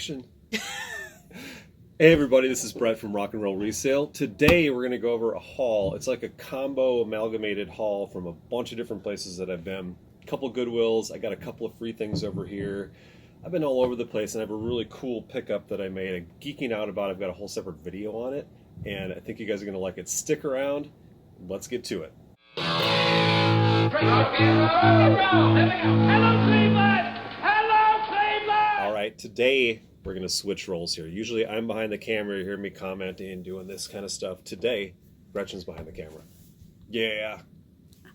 Action. Hey everybody, this is Brett from Rock and Roll Resale. Today we're going to go over a haul. It's like a combo amalgamated haul from a bunch of different places that I've been. A couple Goodwills, I got a couple of free things over here. I've been all over the place and I have a really cool pickup that I made. I'm geeking out about it. I've got a whole separate video on it and I think you guys are going to like it. Stick around. Let's get to it. Rock and roll. Here we go. Hello, Cleveland. Hello, Cleveland. All right, today we're going to switch roles here. Usually I'm behind the camera, you hear me commenting and doing this kind of stuff. Today, Gretchen's behind the camera. Yeah.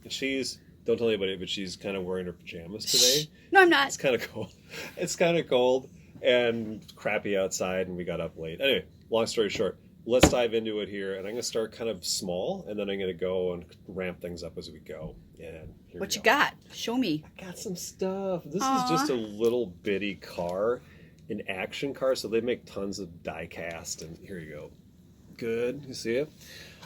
And she's, don't tell anybody, but she's kind of wearing her pajamas today. No, I'm not. It's kind of cold. It's kind of cold and crappy outside and we got up late. Anyway, long story short, let's dive into it here. And I'm going to start kind of small and then I'm going to go and ramp things up as we go. And here What we you go. got? Show me. I got some stuff. This Aww. is just a little bitty car. An action car, so they make tons of die cast, and here you go. Good, you see it?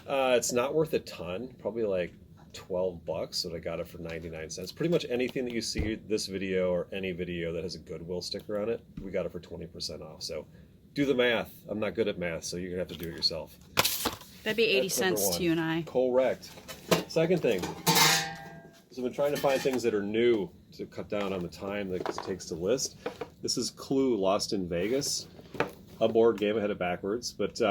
It's not worth a ton, probably like $12, so I got it for 99 cents. Pretty much anything that you see this video or any video that has a Goodwill sticker on it, we got it for 20% off. So do the math. I'm not good at math, so you're gonna have to do it yourself. That'd be 80 That's number cents one. to you and I. Correct. Second thing, so I've been trying to find things that are new to cut down on the time that it takes to list. This is Clue Lost in Vegas, a board game. I had it backwards, but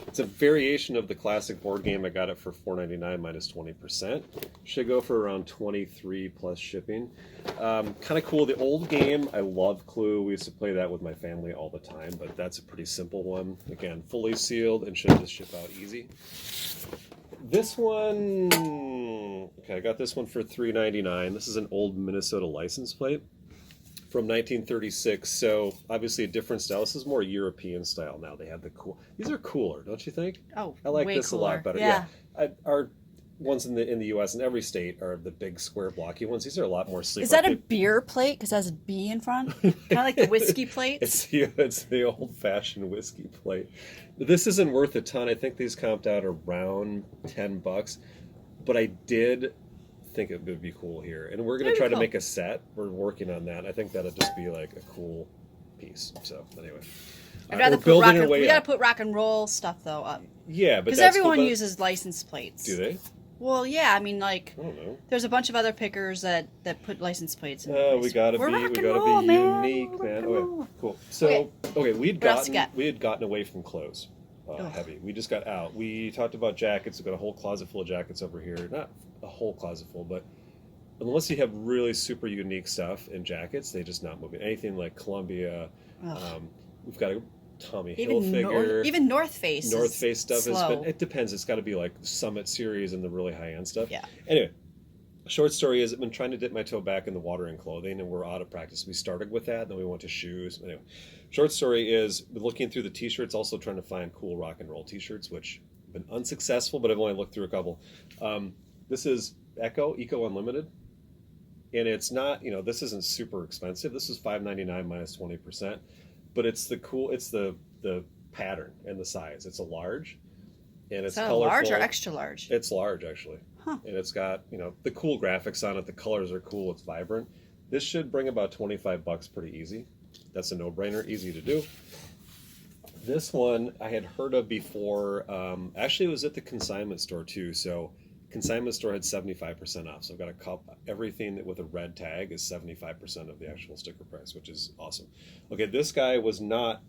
it's a variation of the classic board game. I got it for $4.99 minus 20%. Should go for around $23 plus shipping. Kind of cool. The old game, I love Clue. We used to play that with my family all the time, but that's a pretty simple one. Again, fully sealed and should just ship out easy. This one, okay, I got this one for $3.99. This is an old Minnesota license plate from 1936. So obviously a different style. This is more European style now. They have the cool. These are cooler, don't you think? Oh, I like way this cooler. a lot better. Yeah. Our ones in the U.S. and every state are the big square blocky ones. These are a lot more sleek. Is that a beer plate? Because it has a B in front? Kind of like the whiskey plates? It's the old-fashioned whiskey plate. This isn't worth a ton. I think these comped out around $10, but I did think it would be cool here. And we're going to try to make a set. We're working on that. I think that'll just be like a cool piece. So anyway, I'd rather put rock and, we got to put rock and roll stuff though up. Yeah, but because that's everyone cool, but uses license plates. do they? Well, yeah. I mean, like, I don't know. there's a bunch of other pickers that put license plates in. Oh, we gotta We're be rock and roll, unique, Rock man. and Okay, roll. cool. So, okay, we What else you got? had gotten away from clothes, heavy. We just got out. We talked about jackets. We've got a whole closet full of jackets over here. Not a whole closet full, but unless you have really super unique stuff in jackets, they just not moving. Anything like Columbia. We've got a Tommy Hilfiger. Even North Face. North Face stuff slow. has been. It depends. It's got to be like Summit series and the really high end stuff. Yeah. Anyway, short story is I've been trying to dip my toe back in the water and clothing, and we're out of practice. We started with that, then we went to shoes. Anyway, short story is looking through the t-shirts, also trying to find cool rock and roll t-shirts, which have been unsuccessful, but I've only looked through a couple. This is Eco Unlimited. And it's not, this isn't super expensive. This is $5.99 minus 20%. But it's the pattern and the size. It's a large, and it's colorful. Large or extra large? It's large actually, and it's got the cool graphics on it. The colors are cool. It's vibrant. This should bring about $25 pretty easy. That's a no-brainer, easy to do. This one I had heard of before. Actually, it was at the consignment store too. So consignment store had 75% off. So I've got a cup. Everything that with a red tag is 75% of the actual sticker price, which is awesome. Okay, this guy was not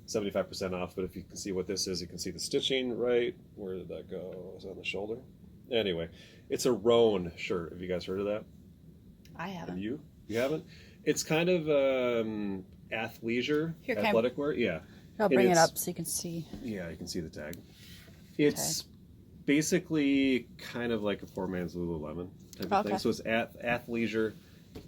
75% off, but if you can see what this is, you can see the stitching right. Where did that go? Is it on the shoulder? Anyway, it's a Roan shirt. Have you guys heard of that? I haven't. Have you? You haven't? It's kind of athleisure, athletic wear. Yeah. I'll bring it up so you can see. Yeah, you can see the tag. It's basically kind of like a poor man's Lululemon type of thing. So it's athleisure.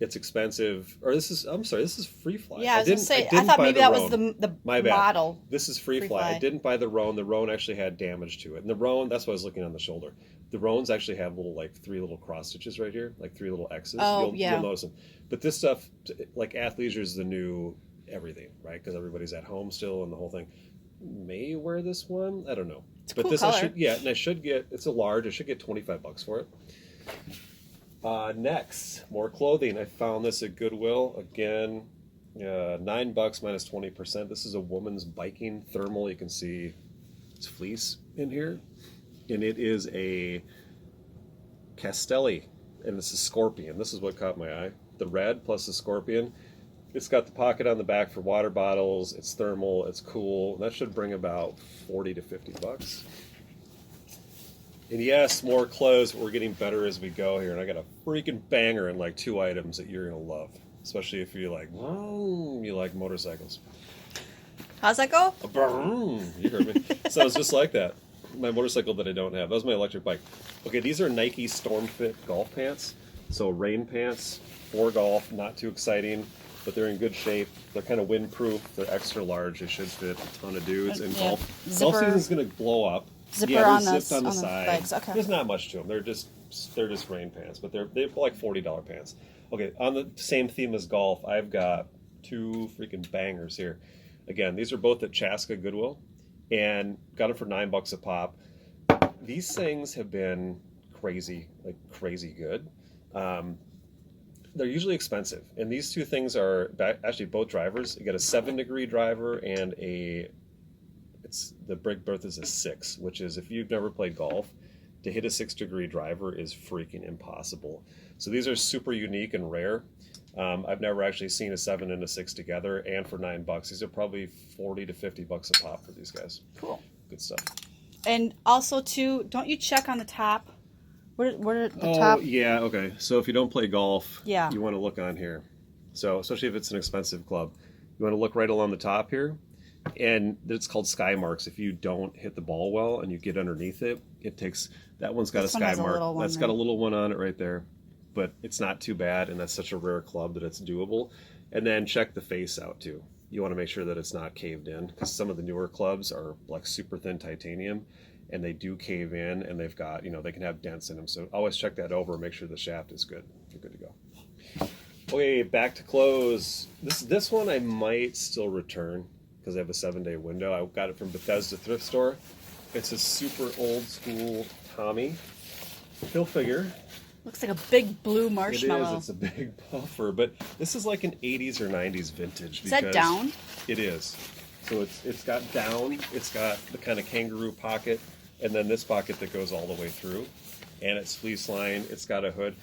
It's expensive. Or this is Free Fly. Yeah, I was going to say, I thought maybe that was the My bad. model. This is Free Fly. I didn't buy the Roan. The Roan actually had damage to it. And the Roan, that's what I was looking on the shoulder. The Roans actually have three little cross stitches right here, like 3 little X's. Oh, You'll notice them. But this stuff, like athleisure is the new everything, right? Because everybody's at home still and the whole thing. May wear this one. I don't know. It's a but cool this color. I should get. It's a large. I should get $25 for it. Next, more clothing. I found this at Goodwill. Again, $9 minus 20%. This is a woman's biking thermal. You can see it's fleece in here, and it is a Castelli, and this is scorpion. This is what caught my eye. The red plus the scorpion. It's got the pocket on the back for water bottles. It's thermal. It's cool. That should bring about $40 to $50. And yes, more clothes, but we're getting better as we go here. And I got a freaking banger in like 2 items that you're gonna love, especially if you like motorcycles. How's that go? You heard me. Sounds just like that. My motorcycle that I don't have. That was my electric bike. Okay, these are Nike Storm Fit golf pants. So rain pants for golf, not too exciting, but they're in good shape. They're kind of windproof. They're extra large. They should fit a ton of dudes. And Yeah. golf Zipper. season's gonna blow up. Zipper they're on the zipped on the side. legs. Okay. There's not much to them. They're just rain pants, but they're like $40 pants. Okay, on the same theme as golf, I've got 2 freaking bangers here. Again, these are both at Chaska Goodwill, and got them for $9 a pop. These things have been crazy good. They're usually expensive, and these 2 things are actually both drivers. You got a 7-degree driver and the brake berth is a 6, which is, if you've never played golf, to hit a 6-degree driver is freaking impossible. So these are super unique and rare. I've never actually seen a 7 and a 6 together, and for $9, these are probably $40 to $50 a pop for these guys. Cool. Good stuff. And also, too, don't you check on the top? What are the Oh, top? yeah, okay. So if you don't play golf, Yeah. you want to look on here. So especially if it's an expensive club, you want to look right along the top here. And it's called sky marks. If you don't hit the ball well and you get underneath it, that one's got This a one sky has a mark. little one That's got a little one on it right there. But it's not too bad, and that's such a rare club that it's doable. And then check the face out too. You want to make sure that it's not caved in, because some of the newer clubs are like super thin titanium, and they do cave in, and they've got, they can have dents in them. So always check that over and make sure the shaft is good. You're good to go. Okay, back to clothes. This one I might still return because I have a 7-day window. I got it from Bethesda Thrift Store. It's a super old school Tommy Hilfiger. Looks like a big blue marshmallow. It is. It's a big puffer, but this is like an 80s or 90s vintage. Is that down? It is. So it's got down. It's got the kind of kangaroo pocket, and then this pocket that goes all the way through, and it's fleece line. It's got a hood.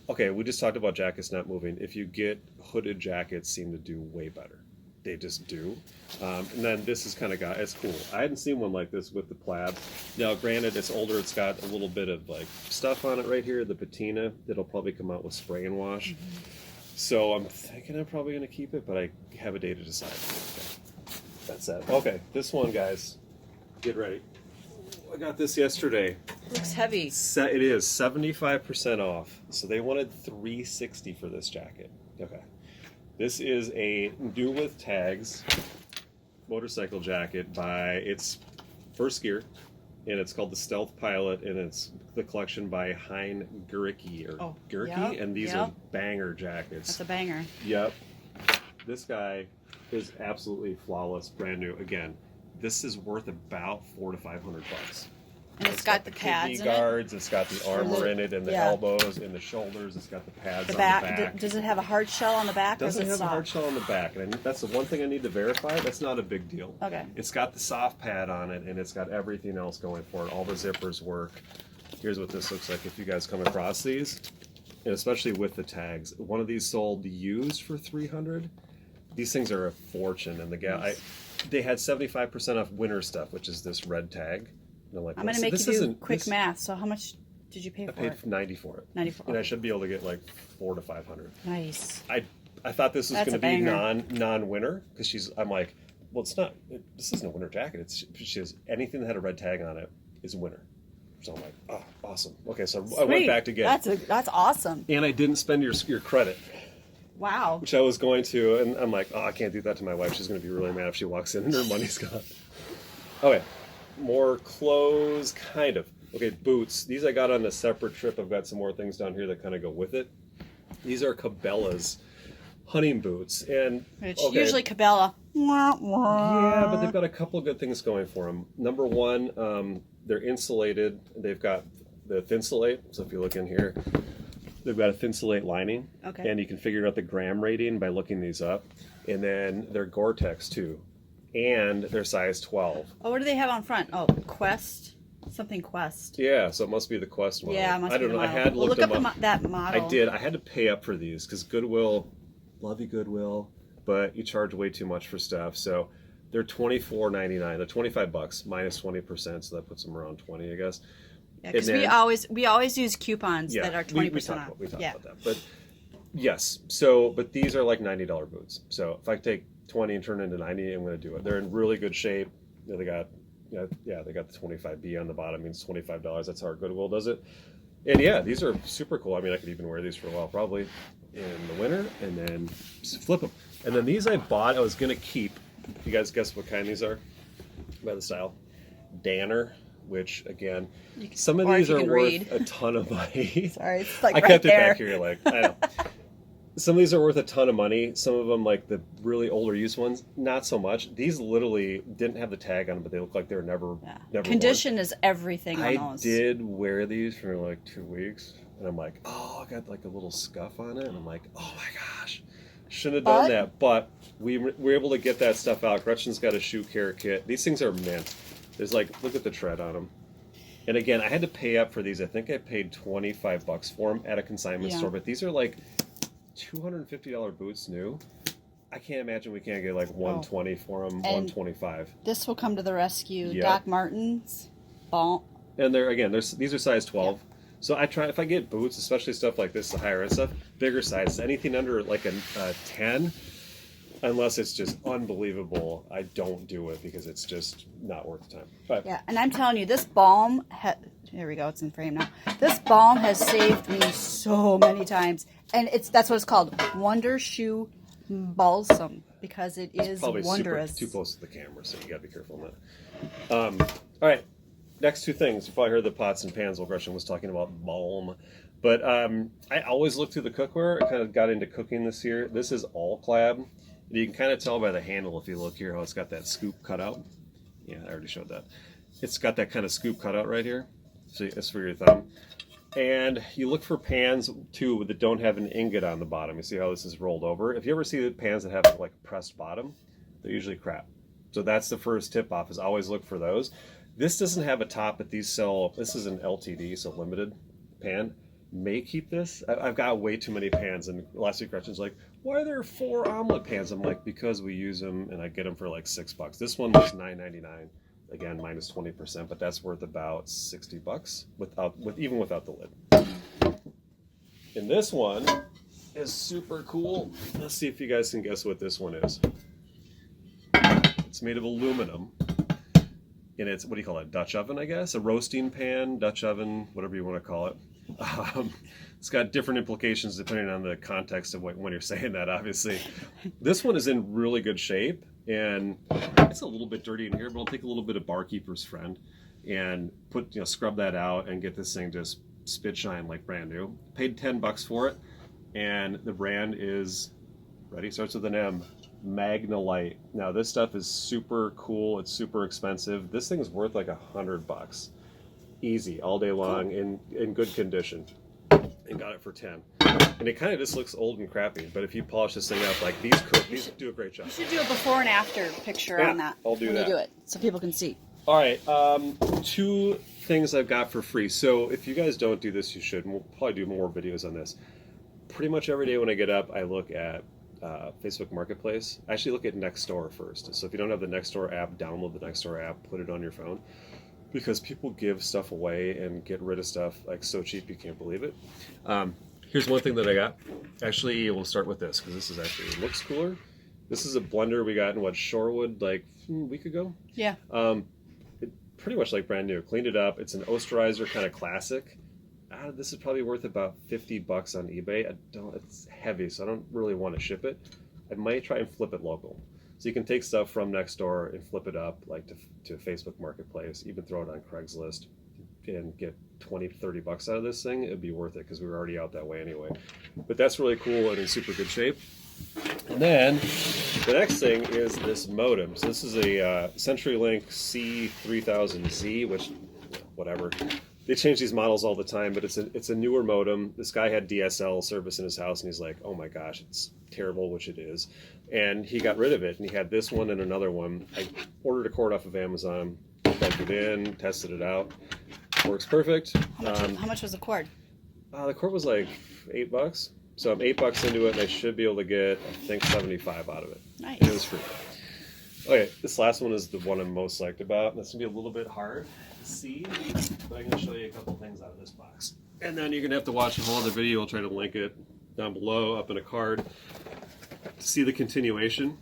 Okay, we just talked about jackets not moving. If you get hooded jackets, seem to do way better. They just do. And then this is it's cool. I hadn't seen one like this with the plaid. Now, granted, it's older. It's got a little bit of like stuff on it right here, the patina that'll probably come out with spray and wash. Mm-hmm. So I'm thinking I'm probably going to keep it, but I have a day to decide. Okay. That's it. Okay, this one, guys, get ready. I got this yesterday. Looks heavy. It is 75% off. So they wanted $360 for this jacket. Okay. This is a new with tags motorcycle jacket by its First Gear, and it's called the Stealth Pilot, and it's the collection by Hein Guricki yep, and these are banger jackets. That's a banger. Yep. This guy is absolutely flawless, brand new. Again, this is worth about $400 to $500. And it's got the pads kidney in guards. It's got the armor in it, and the elbows, and the shoulders. It's got the pads on the back. Does it have a hard shell on the back? It doesn't have soft? a hard shell on the back, and that's the one thing I need to verify. That's not a big deal. Okay. It's got the soft pad on it, and it's got everything else going for it. All the zippers work. Here's what this looks like if you guys come across these, and especially with the tags. One of these sold used for $300. These things are a fortune, and they had 75% off winter stuff, which is this red tag. Like, I'm going to make you do quick math. So how much did you pay for it? I paid $90 for it. $94. And I should be able to get like $400 to $500. Nice. I thought this was going to be non-winter because I'm like, well, it's not. This isn't a winter jacket. She says anything that had a red tag on it is winter. So I'm like, oh, awesome. Okay, so I went back to get. That's awesome. And I didn't spend your credit. Wow. Which I was going to, and I'm like, oh, I can't do that to my wife. She's going to be really mad if she walks in and her money's gone. Okay. More clothes, kind of. Okay, boots. These I got on a separate trip. I've got some more things down here that kind of go with it. These are Cabela's hunting boots, and usually Cabela. Yeah, but they've got a couple of good things going for them. Number one, they're insulated. They've got the Thinsulate. So if you look in here, They've got a thinsulate lining. Okay. And you can figure out the gram rating by looking these up. And then they're Gore-Tex too. And they're size 12. Oh, what do they have on front? Oh, Quest. Something Quest. Yeah, so it must be the Quest model. Yeah, it must I be don't the know. I model. had Well, looked look them up that model. I did. I had to pay up for these because Goodwill, love you Goodwill, but you charge way too much for stuff. So they're $24.99. They're $25 minus 20%, so that puts them around 20, I guess. Yeah, because we always use coupons that are 20% off. We talked about that. But yes, but these are like $90 boots. So if I take 20 and turn it into 90, I'm going to do it. They're in really good shape. You know, they got the 25B on the bottom, means $25. That's how our Goodwill does it. And yeah, these are super cool. I mean, I could even wear these for a while, probably in the winter, and then just flip them. And then these I bought, I was going to keep. You guys guess what kind these are? By the style. Danner, which again, some of these are worth a ton of money. Sorry, it's like I right kept there. it back here, like, I know. Some of these are worth a ton of money. Some of them, like the really older used ones, not so much. These literally didn't have the tag on them, but they look like they were never Condition is everything on I those. did wear these for like 2 weeks, and I'm like, oh, I got like a little scuff on it, and I'm like, oh my gosh, shouldn't have done that. But we were able to get that stuff out. Gretchen's got a shoe care kit. These things are mint. There's like, look at the tread on them. And again, I had to pay up for these. I think I paid $25 for them at a consignment store, but these are like $250 boots new. I can't imagine we can't get like 120 for them, 125. This will come to the rescue. Yep. Doc Martens, ball. And these are size 12. Yep. So I try, if I get boots, especially stuff like this, the higher end stuff, bigger sizes, anything under like a 10, unless it's just unbelievable, I don't do it because it's just not worth the time. But yeah, and I'm telling you, this balm, here we go, it's in frame now. This balm has saved me so many times. And that's what it's called, Wonder Shoe Balsam, because it is probably wondrous. Too close to the camera, so you gotta be careful on that. All right, next two things. You probably heard the pots and pans while Gretchen was talking about balm. But I always look through the cookware. I kind of got into cooking this year. This is all clab. And you can kind of tell by the handle, if you look here, how it's got that scoop cut out. Yeah, I already showed that. It's got that kind of scoop cut out right here. So it's for your thumb. And you look for pans, too, that don't have an ingot on the bottom. You see how this is rolled over? If you ever see the pans that have, like, a pressed bottom, they're usually crap. So that's the first tip-off, is always look for those. This doesn't have a top, but these sell... This is an LTD, so limited pan. May keep this. I've got way too many pans, and last week Gretchen's like, why are there 4 omelet pans? I'm like, because we use them, and I get them for, like, $6. This one was $9.99. Again, minus 20%, but that's worth about $60 even without the lid. And this one is super cool. Let's see if you guys can guess what this one is. It's made of aluminum, and it's, what do you call it, Dutch oven, I guess? A roasting pan, Dutch oven, whatever you want to call it. It's got different implications depending on the context of when you're saying that, obviously. This one is in really good shape, and it's a little bit dirty in here, but I'll take a little bit of Barkeeper's Friend and scrub that out and get this thing just spit shine like brand new. Paid $10 for it, and the brand is, ready, starts with an M, Magnalite. Now this stuff is super cool. It's super expensive. This thing is worth like $100. Easy, all day long, in good condition, and got it for 10. And it kind of just looks old and crappy, but if you polish this thing up, like these do a great job. You should do a before and after picture on that. I'll do that. When you do it, so people can see. All right, 2 things I've got for free. So if you guys don't do this, you should. And we'll probably do more videos on this. Pretty much every day when I get up, I look at Facebook Marketplace. I actually look at Nextdoor first. So if you don't have the Nextdoor app, download the Nextdoor app, put it on your phone. Because people give stuff away and get rid of stuff like so cheap you can't believe it. Here's one thing that I got. Actually, we'll start with this because this is actually, it looks cooler. This is a blender we got in Shorewood like a week ago. Yeah. Pretty much like brand new. Cleaned it up. It's an Osterizer kind of classic. This is probably worth about $50 on eBay. It's heavy, so I don't really want to ship it. I might try and flip it local. So you can take stuff from Nextdoor and flip it up like to Facebook Marketplace, even throw it on Craigslist and get $20-30 out of this thing. It'd be worth it because we were already out that way anyway. But that's really cool and in super good shape. And then the next thing is this modem. So this is a CenturyLink C3000Z, which, whatever. they change these models all the time, but it's a newer modem. This guy had DSL service in his house, and he's like, oh my gosh, it's terrible, which it is. And he got rid of it, and he had this one and another one. I ordered a cord off of Amazon, plugged it in, tested it out. Works perfect. How much was the cord? The cord was like $8. So I'm $8 into it, and I should be able to get, I think, 75 out of it. Nice. And it was free. Okay, this last one is the one I'm most psyched about. That's gonna be a little bit hard to see, but I'm gonna show you a couple things out of this box. And then you're gonna have to watch a whole other video. I'll try to link it down below, up in a card, to see the continuation.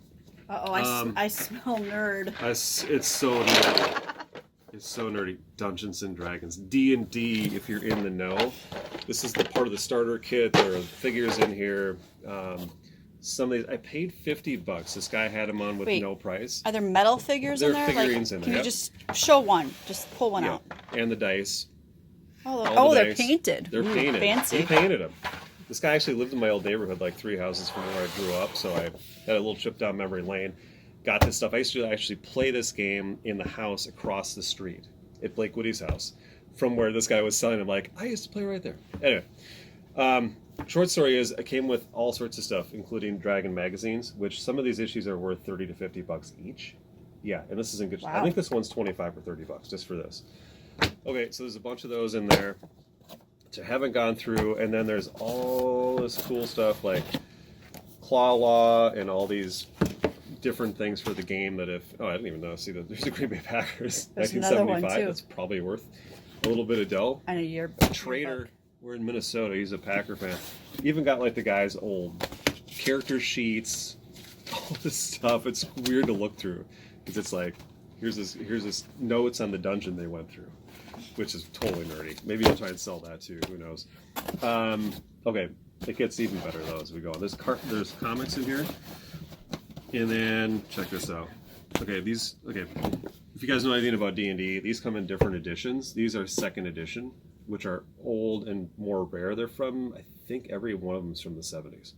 Uh-oh, I smell nerd. It's so nerdy. It's so nerdy. Dungeons and Dragons, D&D. If you're in the know, this is the part of the starter kit. There are figures in here. Some of these I paid $50. This guy had them on with no price. Are there metal figures in there? There are figurines in there. Can you just show one? Just pull one out. And the dice. Oh, they're painted. They're painted. Fancy. They painted them. This guy actually lived in my old neighborhood, like 3 houses from where I grew up, so I had a little trip down memory lane. Got this stuff. I used to actually play this game in the house across the street at Blake Woody's house from where this guy was selling them. Like, I used to play right there. Anyway, short story is it came with all sorts of stuff, including Dragon magazines, which some of these issues are worth $30 to $50 each. Yeah, and this is in good. Wow. I think this one's $25 or $30 just for this. Okay, so there's a bunch of those in there which I haven't gone through, and then there's all this cool stuff like Claw Law and all these different things for the game that I didn't even know. See, there's a Green Bay Packers, There's another one, 1975. too. That's probably worth a little bit of dough. I know you're A trader. We're in Minnesota. He's a Packer fan. Even got like the guy's old character sheets, all this stuff. It's weird to look through because it's like here's this notes on the dungeon they went through, which is totally nerdy. Maybe I'll try and sell that too. Who knows? Okay, it gets even better though as we go on. There's comics in here, and then check this out. Okay, if you guys know anything about D&D, these come in different editions. These are second edition, which are old and more rare. They're from, I think every one of them is from the 70s.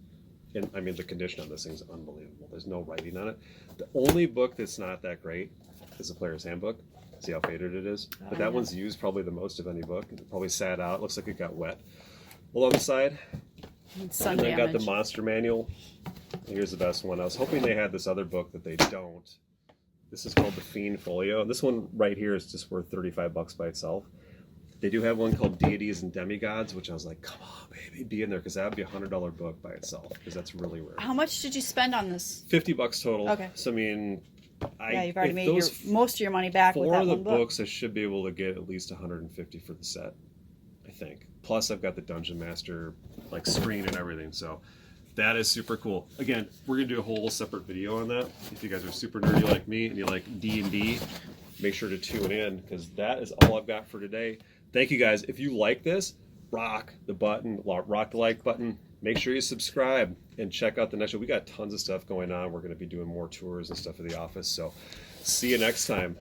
And I mean, the condition on this thing is unbelievable. There's no writing on it. The only book that's not that great is the Player's Handbook. See how faded it is? But that one's used probably the most of any book. It probably sat out. It looks like it got wet. Along the side, sun and then got the damage. Monster Manual. Here's the best one. I was hoping they had this other book that they don't. This is called the Fiend Folio. This one right here is just worth $35 by itself. They do have one called Deities and Demigods, which I was like, come on, baby, be in there, because that would be a $100 book by itself, because that's really rare. How much did you spend on this? $50 total. Okay. So I mean, You've already made most of your money back with that one book. 4 one of the book. books, I should be able to get at least $150 for the set, I think. Plus, I've got the Dungeon Master like screen and everything, so that is super cool. Again, we're gonna do a whole separate video on that. If you guys are super nerdy like me and you like D&D, make sure to tune in, because that is all I've got for today. Thank you guys. If you like this, rock the like button. Make sure you subscribe and check out the next show. We got tons of stuff going on. We're going to be doing more tours and stuff of the office. So see you next time.